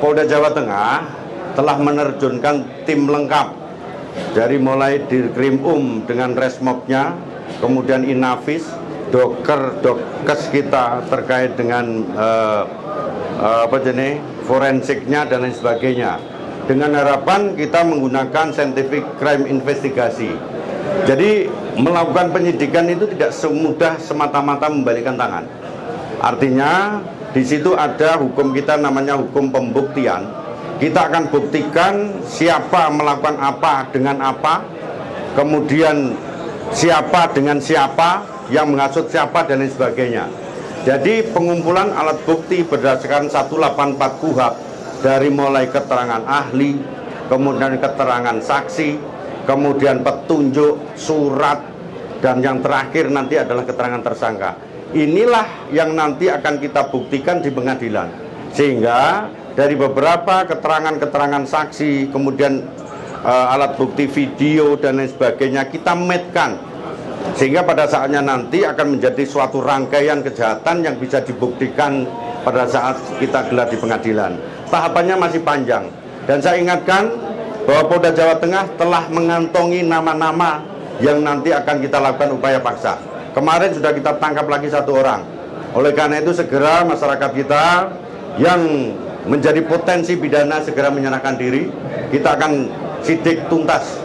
Polda Jawa Tengah telah menerjunkan tim lengkap dari mulai Dirkrim dengan Resmobnya, kemudian Inavis, Dokes kita terkait dengan forensiknya dan lain sebagainya. Dengan harapan kita menggunakan scientific crime investigasi. Jadi melakukan penyidikan itu tidak semudah semata-mata membalikkan tangan. Artinya di situ ada hukum kita namanya hukum pembuktian. Kita akan buktikan siapa melakukan apa dengan apa, kemudian siapa dengan siapa, yang menghasut siapa dan lain sebagainya. Jadi pengumpulan alat bukti berdasarkan 184 KUHP dari mulai keterangan ahli, kemudian keterangan saksi, kemudian petunjuk, surat, dan yang terakhir nanti adalah keterangan tersangka. Inilah yang nanti akan kita buktikan di pengadilan. Sehingga dari beberapa keterangan-keterangan saksi, kemudian alat bukti video dan lain sebagainya kita matchkan. Sehingga pada saatnya nanti akan menjadi suatu rangkaian kejahatan yang bisa dibuktikan pada saat kita gelar di pengadilan. Tahapannya masih panjang. Dan saya ingatkan bahwa Polda Jawa Tengah telah mengantongi nama-nama yang nanti akan kita lakukan upaya paksa. Kemarin sudah kita tangkap lagi 1 orang. Oleh karena itu segera masyarakat kita yang menjadi potensi pidana segera menyerahkan diri. Kita akan sidik tuntas.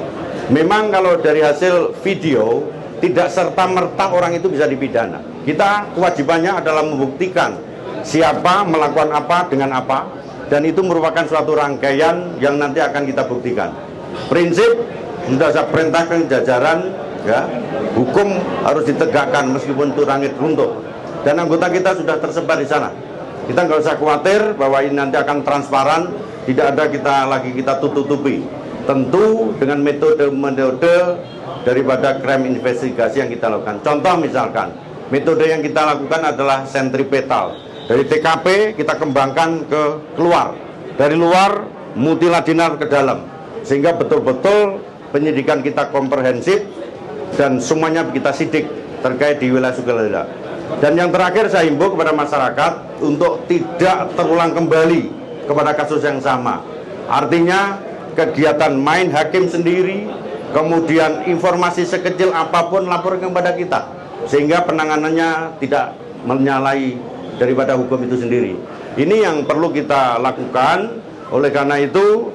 Memang kalau dari hasil video tidak serta-merta orang itu bisa dipidana. Kita kewajibannya adalah membuktikan siapa melakukan apa dengan apa, dan itu merupakan suatu rangkaian yang nanti akan kita buktikan. Prinsip sudah saya perintahkan jajaran, ya, hukum harus ditegakkan meskipun itu langit runtuh. Dan anggota kita sudah tersebar di sana. Kita nggak usah khawatir bahwa ini nanti akan transparan, tidak ada kita tutup-tutupi. Tentu dengan metode-metode daripada crime investigasi yang kita lakukan. Contoh misalkan, metode yang kita lakukan adalah sentripetal. Dari TKP kita kembangkan ke keluar, dari luar multilateral ke dalam, sehingga betul-betul penyidikan kita komprehensif dan semuanya kita sidik terkait di wilayah Sukoharjo. Dan yang terakhir saya himbau kepada masyarakat untuk tidak terulang kembali kepada kasus yang sama. Artinya kegiatan main hakim sendiri, kemudian informasi sekecil apapun laporkan kepada kita, sehingga penanganannya tidak menyalahi daripada hukum itu sendiri. Ini yang perlu kita lakukan. Oleh karena itu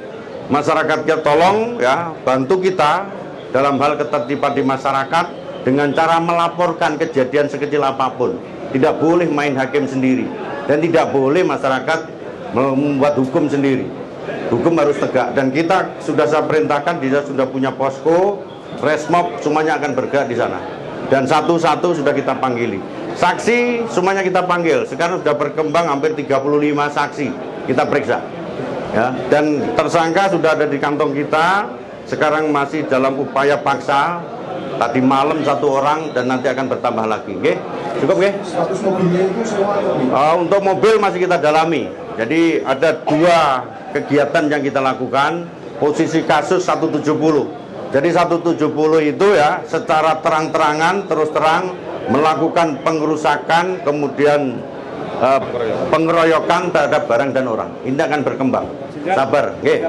masyarakat kita tolong ya bantu kita dalam hal ketertiban di masyarakat dengan cara melaporkan kejadian sekecil apapun. Tidak boleh main hakim sendiri dan tidak boleh masyarakat membuat hukum sendiri. Hukum harus tegak, dan kita sudah saya perintahkan, dia sudah punya posko, Resmob semuanya akan bergerak di sana, dan satu-satu sudah kita panggili. Saksi semuanya kita panggil. Sekarang sudah berkembang hampir 35 saksi kita periksa, ya, dan tersangka sudah ada di kantong kita. Sekarang masih dalam upaya paksa. Tadi malam 1 orang dan nanti akan bertambah lagi. Oke? Cukup, oke? Status mobilnya itu sewa Untuk mobil masih kita dalami. Jadi ada 2 kegiatan yang kita lakukan. Posisi kasus 170. Jadi 170 itu ya secara terang-terangan, terus terang melakukan pengerusakan, kemudian pengeroyokan terhadap barang dan orang. Ini akan berkembang. Sabar, oke?